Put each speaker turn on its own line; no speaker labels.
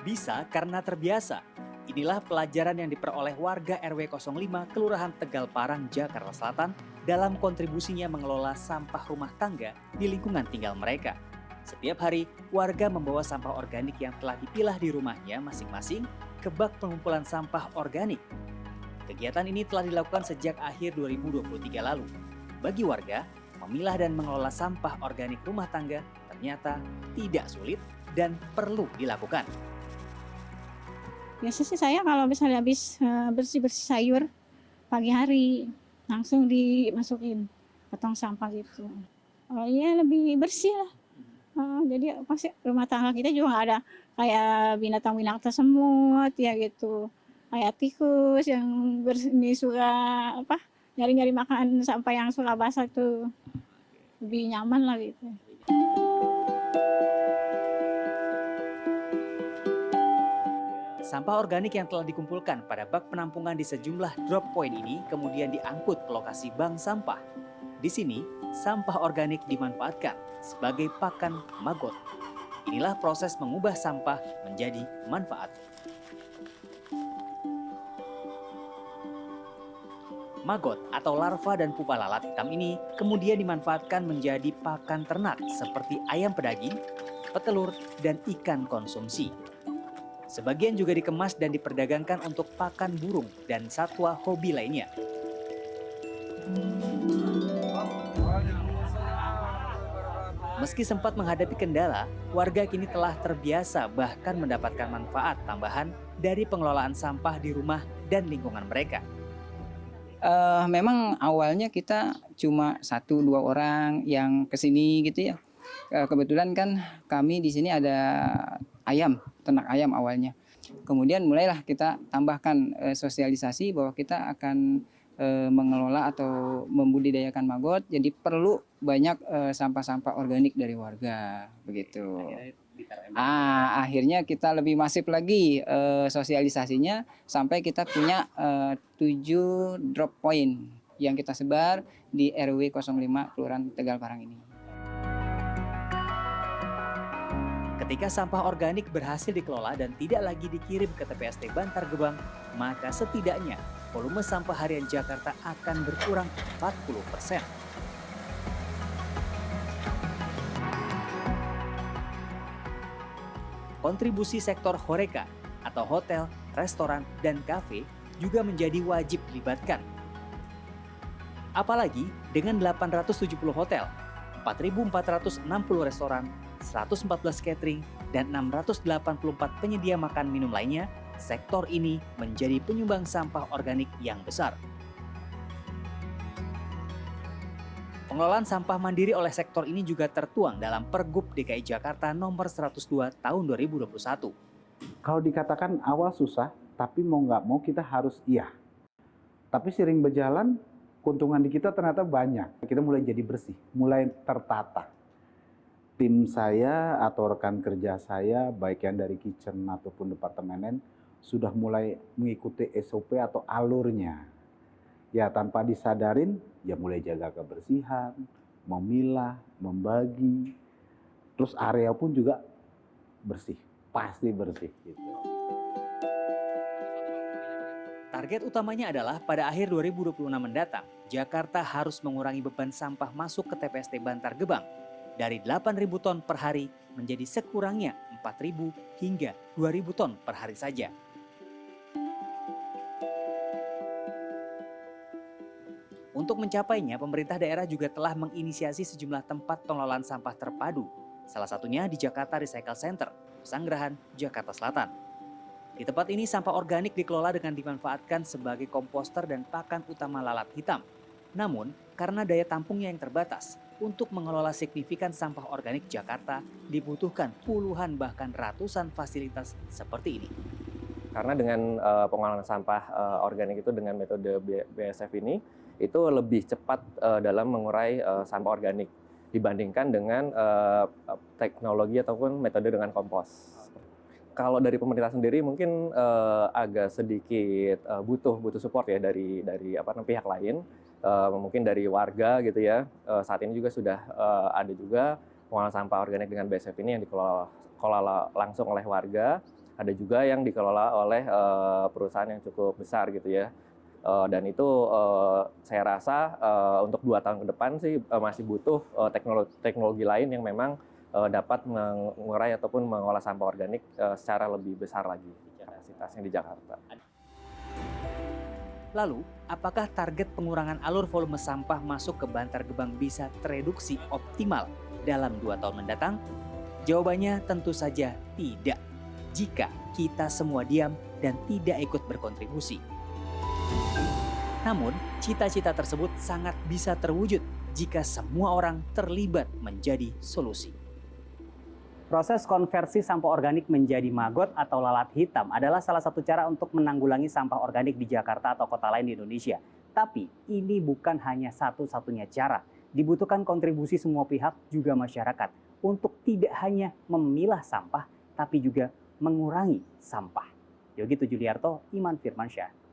Bisa karena terbiasa. Inilah pelajaran yang diperoleh warga RW 05 Kelurahan Tegal Parang, Jakarta Selatan dalam kontribusinya mengelola sampah rumah tangga di lingkungan tinggal mereka. Setiap hari, warga membawa sampah organik yang telah dipilah di rumahnya masing-masing ke bak pengumpulan sampah organik. Kegiatan ini telah dilakukan sejak akhir 2023 lalu. Bagi warga, memilah dan mengelola sampah organik rumah tangga ternyata tidak sulit dan perlu dilakukan.
Biasanya sih saya kalau misalnya habis bersih-bersih sayur pagi hari langsung dimasukin ke tong sampah gitu. Oh iya lebih bersih lah. Jadi pasti rumah tangga kita juga nggak ada kayak binatang-binatang semut ya gitu. Kayak tikus yang ini suka apa nyari-nyari makan sampah yang suka basah tuh lebih nyaman lah gitu.
Sampah organik yang telah dikumpulkan pada bak penampungan di sejumlah drop point ini kemudian diangkut ke lokasi bank sampah. Di sini, sampah organik dimanfaatkan sebagai pakan maggot. Inilah proses mengubah sampah menjadi manfaat. Maggot atau larva dan pupa lalat hitam ini kemudian dimanfaatkan menjadi pakan ternak seperti ayam pedaging, petelur, dan ikan konsumsi. Sebagian juga dikemas dan diperdagangkan untuk pakan burung dan satwa hobi lainnya. Meski sempat menghadapi kendala, warga kini telah terbiasa bahkan mendapatkan manfaat tambahan dari pengelolaan sampah di rumah dan lingkungan mereka.
Memang awalnya kita cuma 1-2 orang yang kesini gitu ya. Kebetulan kan kami di sini ada ayam, ternak ayam awalnya. Kemudian mulailah kita tambahkan sosialisasi bahwa kita akan mengelola atau membudidayakan maggot. Jadi perlu banyak sampah-sampah organik dari warga begitu. Akhirnya kita lebih masif lagi sosialisasinya sampai kita punya 7 drop point yang kita sebar di RW 05 Kelurahan Tegal Parang ini.
Ketika sampah organik berhasil dikelola dan tidak lagi dikirim ke TPST Bantar Gebang, maka setidaknya volume sampah harian Jakarta akan berkurang 40%. Kontribusi sektor HoReCa atau hotel, restoran, dan kafe juga menjadi wajib dilibatkan. Apalagi dengan 870 hotel, 4.460 restoran, 114 catering, dan 684 penyedia makan minum lainnya, sektor ini menjadi penyumbang sampah organik yang besar. Pengelolaan sampah mandiri oleh sektor ini juga tertuang dalam Pergub DKI Jakarta nomor 102 tahun 2021.
Kalau dikatakan awal susah, tapi mau nggak mau kita harus iya. Tapi sering berjalan, keuntungan di kita ternyata banyak. Kita mulai jadi bersih, mulai tertata. Tim saya atau rekan kerja saya, baik yang dari kitchen ataupun departemen, sudah mulai mengikuti SOP atau alurnya. Ya tanpa disadarin, ya mulai jaga kebersihan, memilah, membagi, terus area pun juga bersih, pasti bersih. Gitu.
Target utamanya adalah pada akhir 2026 mendatang, Jakarta harus mengurangi beban sampah masuk ke TPST Bantar Gebang dari 8.000 ton per hari menjadi sekurangnya 4.000 hingga 2.000 ton per hari saja. Untuk mencapainya, pemerintah daerah juga telah menginisiasi sejumlah tempat pengelolaan sampah terpadu, salah satunya di Jakarta Recycle Center, Pesanggerahan, Jakarta Selatan. Di tempat ini sampah organik dikelola dengan dimanfaatkan sebagai komposter dan pakan utama lalat hitam. Namun, karena daya tampungnya yang terbatas, untuk mengelola signifikan sampah organik Jakarta dibutuhkan puluhan bahkan ratusan fasilitas seperti ini.
Karena dengan pengolahan sampah organik itu dengan metode BASF ini, itu lebih cepat dalam mengurai sampah organik dibandingkan dengan teknologi ataupun metode dengan kompos. Kalau dari pemerintah sendiri mungkin agak sedikit butuh support ya dari pihak lain, mungkin dari warga gitu ya. Saat ini juga sudah ada juga pengolahan sampah organik dengan BASF ini yang dikelola langsung oleh warga. ada juga yang dikelola oleh perusahaan yang cukup besar gitu ya. Dan itu saya rasa untuk 2 tahun ke depan sih masih butuh teknologi lain yang memang dapat mengurai ataupun mengolah sampah organik secara lebih besar lagi kapasitasnya di Jakarta.
Lalu, apakah target pengurangan alur volume sampah masuk ke Bantar Gebang bisa tereduksi optimal dalam 2 tahun mendatang? Jawabannya tentu saja tidak, jika kita semua diam dan tidak ikut berkontribusi. Namun, cita-cita tersebut sangat bisa terwujud jika semua orang terlibat menjadi solusi.
Proses konversi sampah organik menjadi maggot atau lalat hitam adalah salah satu cara untuk menanggulangi sampah organik di Jakarta atau kota lain di Indonesia. Tapi ini bukan hanya satu-satunya cara. Dibutuhkan kontribusi semua pihak, juga masyarakat, untuk tidak hanya memilah sampah, tapi juga mengurangi sampah. Yogi Tujuliarto, Iman Firmansyah.